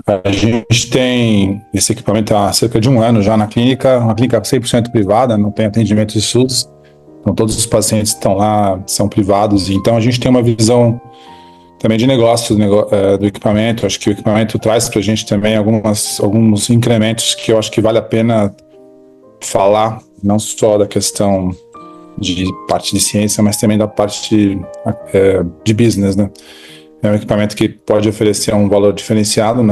A gente tem esse equipamento há cerca de um ano já na clínica, uma clínica 100% privada, não tem atendimento de SUS, então todos os pacientes que estão lá são privados, então a gente tem uma visão também de negócio do equipamento. Acho que o equipamento traz para a gente também alguns incrementos que eu acho que vale a pena falar, não só da questão de parte de ciência, mas também da parte de business, né? É um equipamento que pode oferecer um valor diferenciado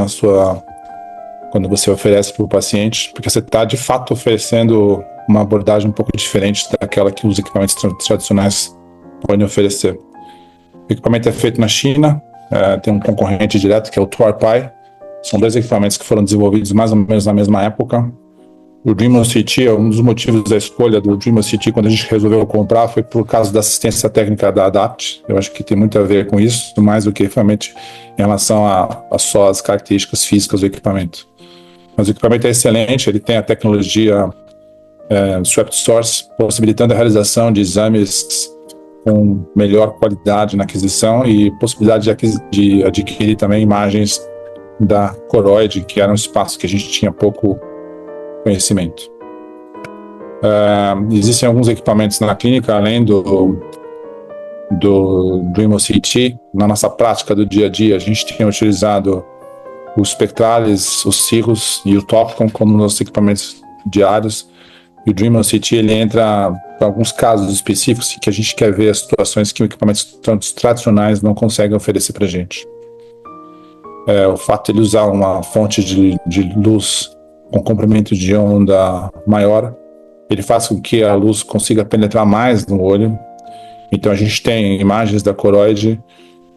quando você oferece para o paciente, porque você está de fato oferecendo uma abordagem um pouco diferente daquela que os equipamentos tradicionais podem oferecer. O equipamento é feito na China, tem um concorrente direto que é o TuorPi. São dois equipamentos que foram desenvolvidos mais ou menos na mesma época. O DreamOCT, um dos motivos da escolha do DreamOCT quando a gente resolveu comprar foi por causa da assistência técnica da ADAPT. Eu acho que tem muito a ver com isso, mais do que realmente em relação a só as características físicas do equipamento. Mas o equipamento é excelente, ele tem a tecnologia Swept Source, possibilitando a realização de exames com melhor qualidade na aquisição e possibilidade de adquirir também imagens da coroide, que era um espaço que a gente tinha pouco conhecimento. Existem alguns equipamentos na clínica, além do DreamOCT. Na nossa prática do dia a dia, a gente tem utilizado os Spectralis, os Cirrus e o Topcon como nossos equipamentos diários. E o DreamOCT, ele entra em alguns casos específicos que a gente quer ver as situações que equipamentos tradicionais não conseguem oferecer para a gente. O fato de ele usar uma fonte de luz com comprimento de onda maior, ele faz com que a luz consiga penetrar mais no olho. Então a gente tem imagens da coroide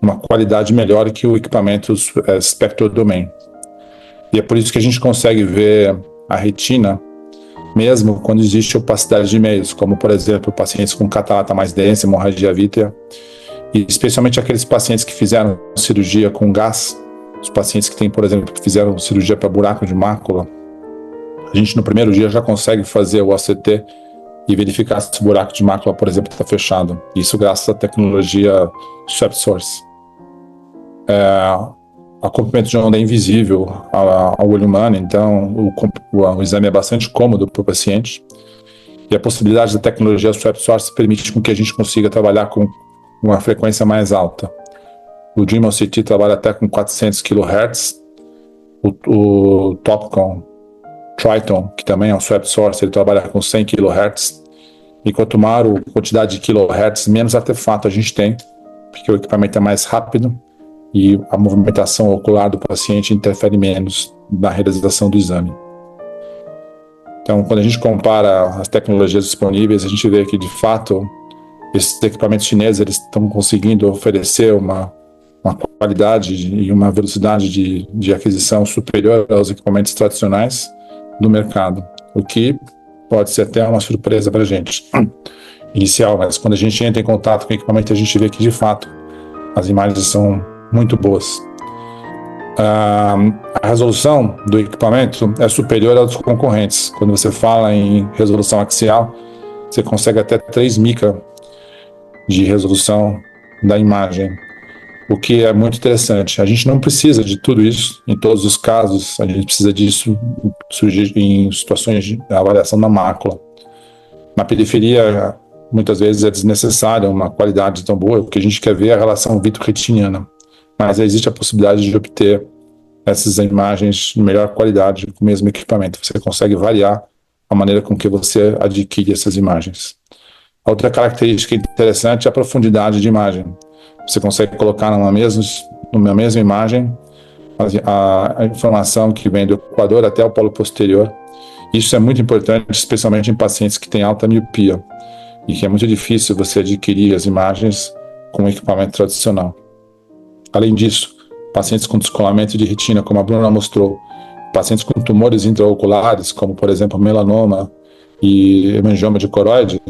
uma qualidade melhor que o equipamento Spectral Domain. E é por isso que a gente consegue ver a retina mesmo quando existe opacidade de meios, como por exemplo pacientes com catarata mais densa, hemorragia vítrea, e especialmente aqueles pacientes que fizeram cirurgia com gás, os pacientes que têm, por exemplo, que fizeram cirurgia para buraco de mácula. A gente no primeiro dia já consegue fazer o OCT e verificar se o buraco de mácula, por exemplo, está fechado. Isso graças à tecnologia Swept Source. O comprimento de onda é invisível ao olho humano, então o exame é bastante cômodo para o paciente. E a possibilidade da tecnologia Swept Source permite com que a gente consiga trabalhar com uma frequência mais alta. O DreamOCT trabalha até com 400 kHz. O Topcon Triton, que também é um Swept Source, ele trabalha com 100 kHz. E quanto maior a quantidade de kHz, menos artefato a gente tem, porque o equipamento é mais rápido e a movimentação ocular do paciente interfere menos na realização do exame. Então, quando a gente compara as tecnologias disponíveis, a gente vê que, de fato, esses equipamentos chineses eles estão conseguindo oferecer uma qualidade e uma velocidade de aquisição superior aos equipamentos tradicionais do mercado, o que pode ser até uma surpresa para a gente inicial, mas quando a gente entra em contato com o equipamento, a gente vê que, de fato, as imagens são muito boas. A resolução do equipamento é superior aos concorrentes. Quando você fala em resolução axial, você consegue até 3 mica de resolução da imagem, o que é muito interessante. A gente não precisa de tudo isso em todos os casos, a gente precisa disso surgir em situações de avaliação da mácula. Na periferia, muitas vezes é desnecessária uma qualidade tão boa, o que a gente quer ver é a relação vitro-retiniana, mas existe a possibilidade de obter essas imagens de melhor qualidade com o mesmo equipamento. Você consegue variar a maneira com que você adquire essas imagens. A outra característica interessante é a profundidade de imagem. Você consegue colocar numa mesma imagem a informação que vem do equador até o polo posterior. Isso é muito importante, especialmente em pacientes que têm alta miopia e que é muito difícil você adquirir as imagens com um equipamento tradicional. Além disso, pacientes com descolamento de retina, como a Bruna mostrou, pacientes com tumores intraoculares, como por exemplo melanoma e hemangioma de coroide,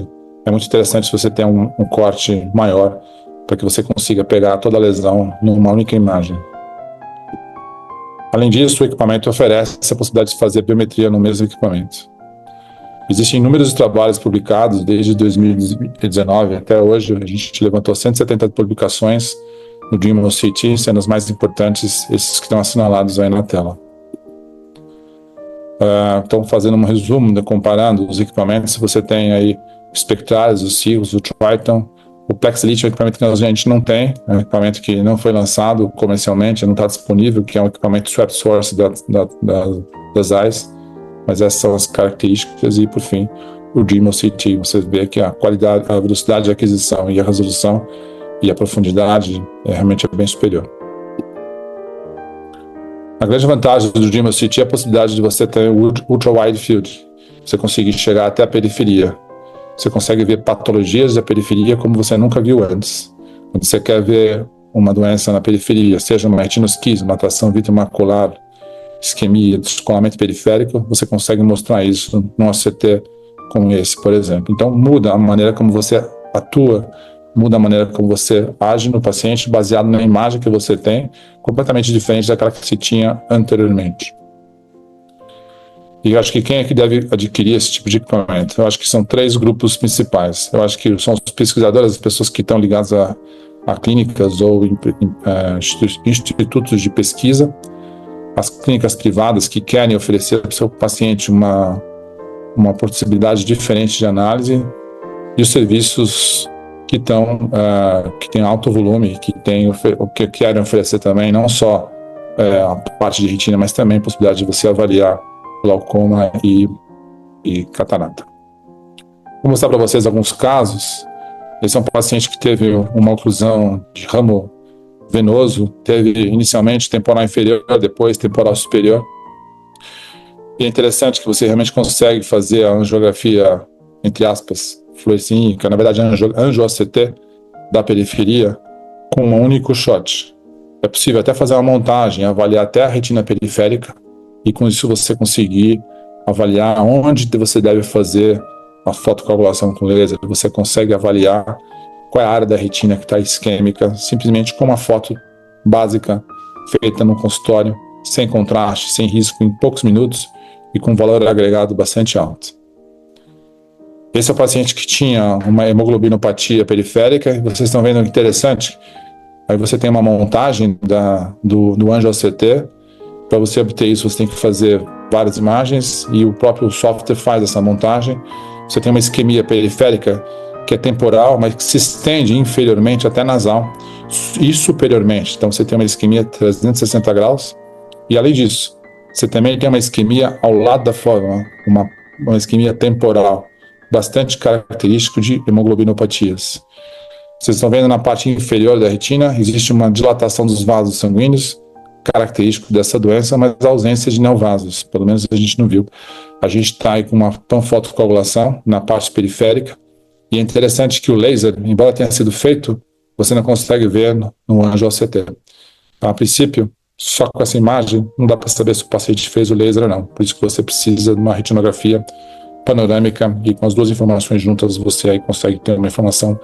é muito interessante se você tem um corte maior para que você consiga pegar toda a lesão numa única imagem. Além disso, o equipamento oferece a possibilidade de fazer biometria no mesmo equipamento. Existem inúmeros trabalhos publicados desde 2019 até hoje. A gente levantou 170 publicações no Dream OCT, sendo os mais importantes esses que estão assinalados aí na tela. Então, fazendo um resumo, comparando os equipamentos, você tem aí o Spectralis, o Cirrus, o Triton. O Plex Elite é um equipamento que a gente não tem, é um equipamento que não foi lançado comercialmente, não está disponível, que é um equipamento swap source das AIS, mas essas são as características. E, por fim, o Dream OCT, você vê que a qualidade, a velocidade de aquisição e a resolução e a profundidade realmente é bem superior. A grande vantagem do Dream OCT é a possibilidade de você ter o Ultra Wide Field, você conseguir chegar até a periferia. Você consegue ver patologias da periferia como você nunca viu antes. Quando você quer ver uma doença na periferia, seja uma retinosquise, uma atração vitreomacular, isquemia, descolamento periférico, você consegue mostrar isso num OCT como esse, por exemplo. Então, muda a maneira como você atua, muda a maneira como você age no paciente, baseado na imagem que você tem, completamente diferente daquela que se tinha anteriormente. E eu acho que quem é que deve adquirir esse tipo de equipamento? Eu acho que são 3 grupos principais. Eu acho que são os pesquisadores, as pessoas que estão ligadas a clínicas ou institutos de pesquisa, as clínicas privadas que querem oferecer para o seu paciente uma possibilidade diferente de análise, e os serviços que têm alto volume, que querem oferecer também não só a parte de retina, mas também a possibilidade de você avaliar glaucoma e catarata. Vou mostrar para vocês alguns casos. Esse é um paciente que teve uma oclusão de ramo venoso, teve inicialmente temporal inferior, depois temporal superior. E é interessante que você realmente consegue fazer a angiografia, entre aspas, fluorescínica, na verdade angio-OCT da periferia com um único shot. É possível até fazer uma montagem, avaliar até a retina periférica, e com isso você conseguir avaliar onde você deve fazer a fotocoagulação com laser. Você consegue avaliar qual é a área da retina que está isquêmica, simplesmente com uma foto básica feita no consultório, sem contraste, sem risco, em poucos minutos e com valor agregado bastante alto. Esse é o paciente que tinha uma hemoglobinopatia periférica, e vocês estão vendo que interessante, aí você tem uma montagem do angio-OCT. Para você obter isso, você tem que fazer várias imagens e o próprio software faz essa montagem. Você tem uma isquemia periférica que é temporal, mas que se estende inferiormente até nasal e superiormente. Então você tem uma isquemia 360 graus e, além disso, você também tem uma isquemia ao lado da forma, uma isquemia temporal, bastante característico de hemoglobinopatias. Vocês estão vendo na parte inferior da retina, existe uma dilatação dos vasos sanguíneos, característico dessa doença, mas a ausência de neovasos, pelo menos a gente não viu. A gente está aí com uma panfotocoagulação na parte periférica, e é interessante que o laser, embora tenha sido feito, você não consegue ver no angio-OCT. Então, a princípio, só com essa imagem, não dá para saber se o paciente fez o laser ou não. Por isso que você precisa de uma retinografia panorâmica, e com as duas informações juntas, você aí consegue ter uma informação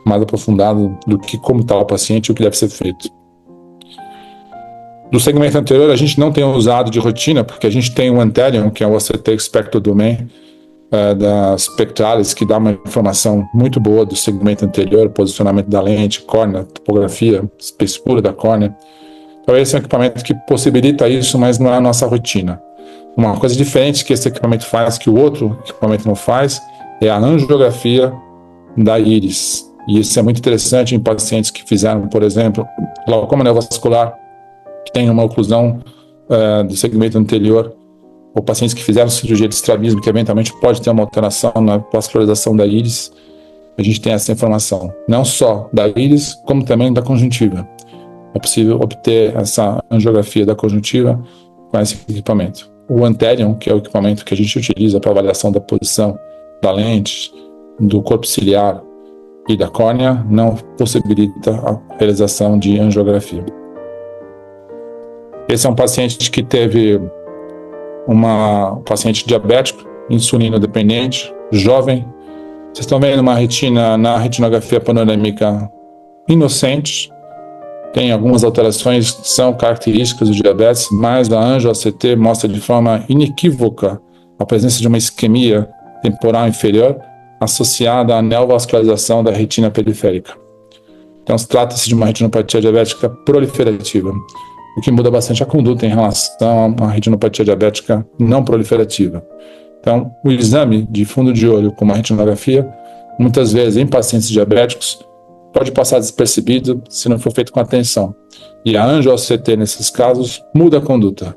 mais aprofundada do que como está o paciente e o que deve ser feito. Do segmento anterior, a gente não tem usado de rotina, porque a gente tem o Anterion, que é o OCT Spectral Domain da Spectralis, que dá uma informação muito boa do segmento anterior, posicionamento da lente, córnea, topografia, espessura da córnea. Então esse é um equipamento que possibilita isso, mas não é a nossa rotina. Uma coisa diferente que esse equipamento faz, que o outro equipamento não faz, é a angiografia da íris. E isso é muito interessante em pacientes que fizeram, por exemplo, glaucoma neovascular, que tem uma oclusão do segmento anterior, ou pacientes que fizeram cirurgia de estrabismo, que eventualmente pode ter uma alteração na vascularização da íris. A gente tem essa informação, não só da íris, como também da conjuntiva. É possível obter essa angiografia da conjuntiva com esse equipamento. O Anterion, que é o equipamento que a gente utiliza para avaliação da posição da lente, do corpo ciliar e da córnea, não possibilita a realização de angiografia. Esse é um paciente que teve um paciente diabético, insulino dependente, jovem. Vocês estão vendo uma retina na retinografia panorâmica inocente. Tem algumas alterações que são características do diabetes, mas a angio-OCT mostra de forma inequívoca a presença de uma isquemia temporal inferior associada à neovascularização da retina periférica. Então, trata-se de uma retinopatia diabética proliferativa, o que muda bastante a conduta em relação a uma retinopatia diabética não proliferativa. Então, o exame de fundo de olho com uma retinografia, muitas vezes em pacientes diabéticos, pode passar despercebido se não for feito com atenção. E a angio-OCT, nesses casos, muda a conduta.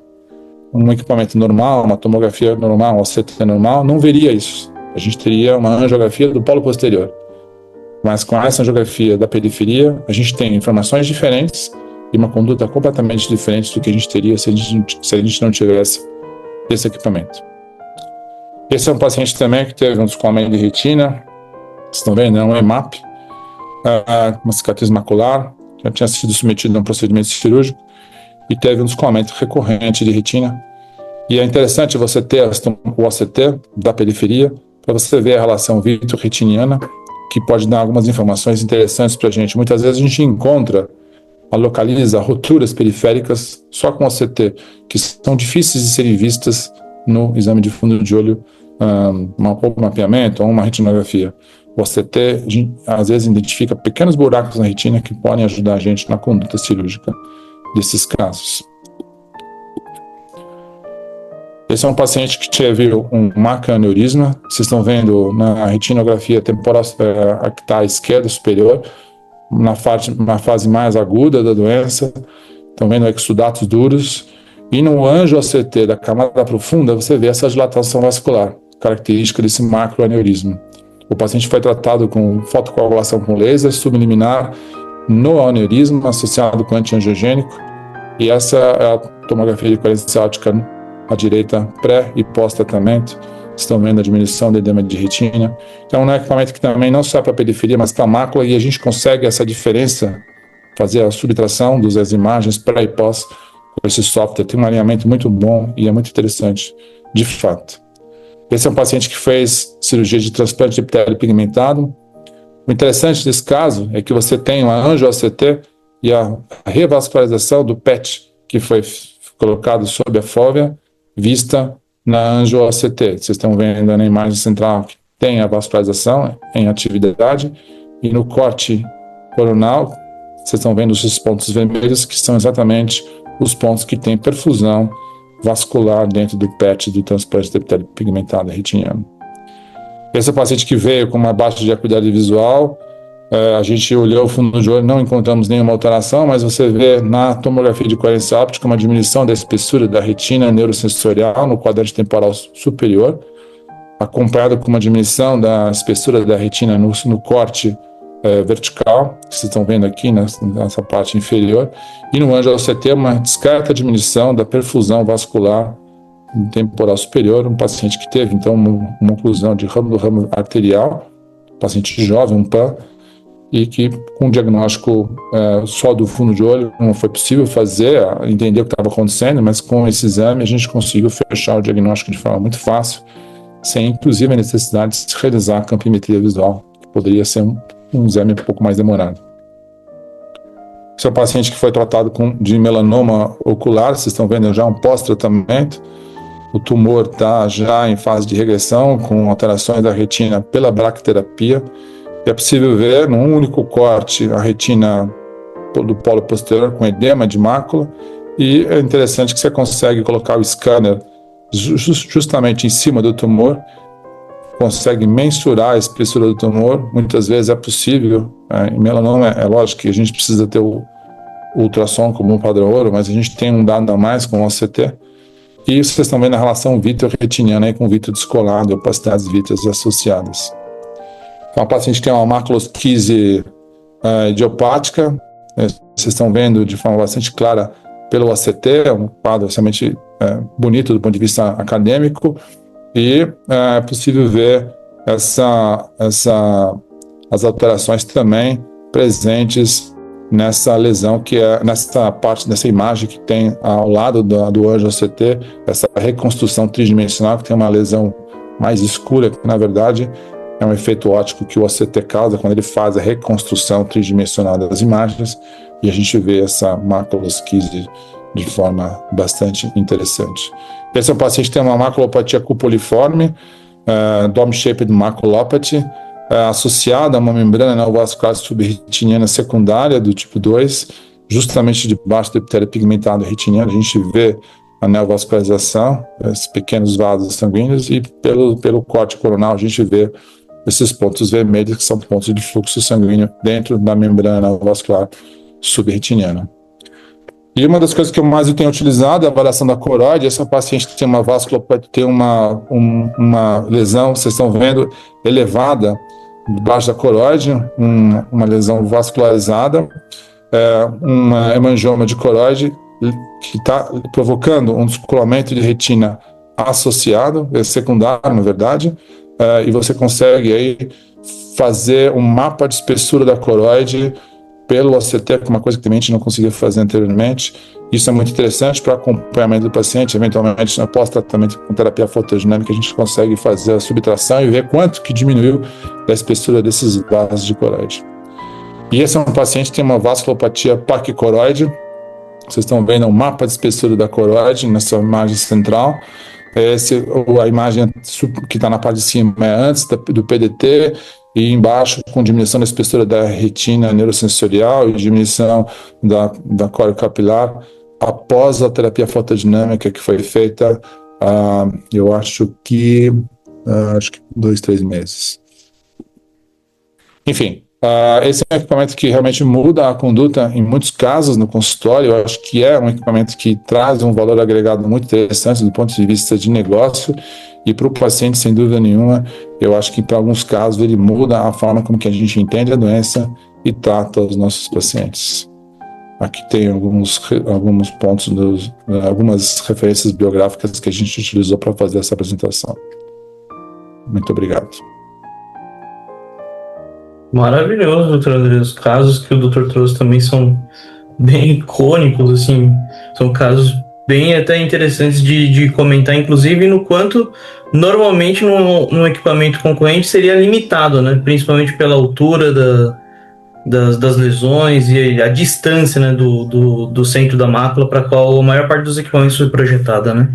Um equipamento normal, uma tomografia normal, um OCT normal, não veria isso. A gente teria uma angiografia do polo posterior. Mas com essa angiografia da periferia, a gente tem informações diferentes e uma conduta completamente diferente do que a gente teria se a gente não tivesse esse equipamento. Esse é um paciente também que teve um descolamento de retina, vocês estão vendo, é um EMAP, uma cicatriz macular, já tinha sido submetido a um procedimento cirúrgico e teve um descolamento recorrente de retina. E é interessante você ter o OCT da periferia para você ver a relação vitro-retiniana, que pode dar algumas informações interessantes para a gente. Muitas vezes a gente localiza rupturas periféricas só com OCT, que são difíceis de serem vistas no exame de fundo de olho, um mapeamento ou uma retinografia. O OCT, às vezes, identifica pequenos buracos na retina que podem ajudar a gente na conduta cirúrgica desses casos. Esse é um paciente que teve um macroaneurisma. Vocês estão vendo na retinografia temporal que está à esquerda superior, na fase mais aguda da doença. Estão vendo exudatos duros. E no angio-OCT da camada profunda, você vê essa dilatação vascular, característica desse macroaneurisma. O paciente foi tratado com fotocoagulação com laser subliminar no aneurisma associado com antiangiogênico. E essa é a tomografia de coerência óptica à direita, pré e pós-tratamento. Estão vendo a diminuição do edema de retina. Então, é um equipamento que também não só é para a periferia, mas para a mácula, e a gente consegue essa diferença, fazer a subtração das imagens pré e pós com esse software. Tem um alinhamento muito bom e é muito interessante, de fato. Esse é um paciente que fez cirurgia de transplante de epitélio pigmentado. O interessante desse caso é que você tem uma angio-OCT e a revascularização do PET, que foi colocado sob a fóvea, vista na angio-OCT. Vocês estão vendo na imagem central que tem a vascularização em atividade, e no corte coronal, vocês estão vendo os pontos vermelhos, que são exatamente os pontos que têm perfusão vascular dentro do PET do transplante de epitélio pigmentado retiniano. Esse é o paciente que veio com uma baixa de acuidade visual. A gente olhou o fundo de olho, não encontramos nenhuma alteração, mas você vê na tomografia de coerência óptica uma diminuição da espessura da retina neurosensorial no quadrante temporal superior, acompanhado com uma diminuição da espessura da retina no corte vertical, que vocês estão vendo aqui nessa parte inferior, e no angio-OCT uma discreta diminuição da perfusão vascular temporal superior, um paciente que teve então uma oclusão de ramo arterial, paciente jovem, um PAN, e que com o diagnóstico só do fundo de olho não foi possível entender o que estava acontecendo, mas com esse exame a gente conseguiu fechar o diagnóstico de forma muito fácil, sem inclusive a necessidade de se realizar a campimetria visual, que poderia ser um exame um pouco mais demorado. Esse é um paciente que foi tratado de melanoma ocular, vocês estão vendo já um pós-tratamento. O tumor está já em fase de regressão, com alterações da retina pela bracterapia. É possível ver num único corte a retina do polo posterior com edema de mácula, e é interessante que você consegue colocar o scanner justamente em cima do tumor, consegue mensurar a espessura do tumor. Muitas vezes é possível, em melanoma é lógico que a gente precisa ter o ultrassom como um padrão ouro, mas a gente tem um dado a mais com o OCT, e vocês estão vendo a relação vitro-retiniana aí com vitro descolado, opacidades vítreas associadas. Então, o paciente tem uma maculosquise idiopática, vocês estão vendo de forma bastante clara pelo OCT, é um quadro extremamente bonito do ponto de vista acadêmico, e é possível ver as alterações também presentes nessa lesão, que é nessa parte dessa imagem que tem ao lado do angio-OCT, essa reconstrução tridimensional, que tem uma lesão mais escura, que na verdade é um efeito óptico que o OCT causa quando ele faz a reconstrução tridimensional das imagens, e a gente vê essa maculosquise de forma bastante interessante. Esse é um paciente que tem uma maculopatia cupuliforme, dome-shaped maculopathy, associada a uma membrana neovascular subretiniana secundária do tipo 2, justamente debaixo do epitélio pigmentado retiniano. A gente vê a neovascularização, esses pequenos vasos sanguíneos, e pelo corte coronal a gente vê esses pontos vermelhos, que são pontos de fluxo sanguíneo dentro da membrana neovascular subretiniana. E uma das coisas que eu mais tenho utilizado é a avaliação da coroide. Essa paciente tem uma vasculopatia, tem uma lesão, vocês estão vendo, elevada debaixo da coroide, uma lesão vascularizada, uma hemangioma de coroide que está provocando um descolamento de retina associado, secundário, na verdade, e você consegue aí fazer um mapa de espessura da coroide pelo OCT, que é uma coisa que também a gente não conseguia fazer anteriormente. Isso é muito interessante para acompanhamento do paciente. Eventualmente, no pós-tratamento com terapia fotodinâmica, a gente consegue fazer a subtração e ver quanto que diminuiu da espessura desses vasos de coroide. E esse é um paciente que tem uma vasculopatia paquicoroide. Vocês estão vendo o mapa de espessura da coroide nessa imagem central. A imagem que está na parte de cima é antes do PDT, e embaixo com diminuição da espessura da retina neurosensorial e diminuição da córnea capilar após a terapia fotodinâmica que foi feita, eu acho que 2-3 meses. Enfim, esse é um equipamento que realmente muda a conduta em muitos casos no consultório. Eu acho que é um equipamento que traz um valor agregado muito interessante do ponto de vista de negócio, e para o paciente, sem dúvida nenhuma, eu acho que para alguns casos ele muda a forma como que a gente entende a doença e trata os nossos pacientes. Aqui tem alguns pontos, algumas referências biográficas que a gente utilizou para fazer essa apresentação. Muito obrigado. Maravilhoso, doutor André. Os casos que o doutor trouxe também são bem icônicos, assim, são casos bem até interessantes de comentar, inclusive no quanto normalmente num equipamento concorrente seria limitado, né? Principalmente pela altura das lesões e a distância, né, do centro da mácula para qual a maior parte dos equipamentos foi projetada, né?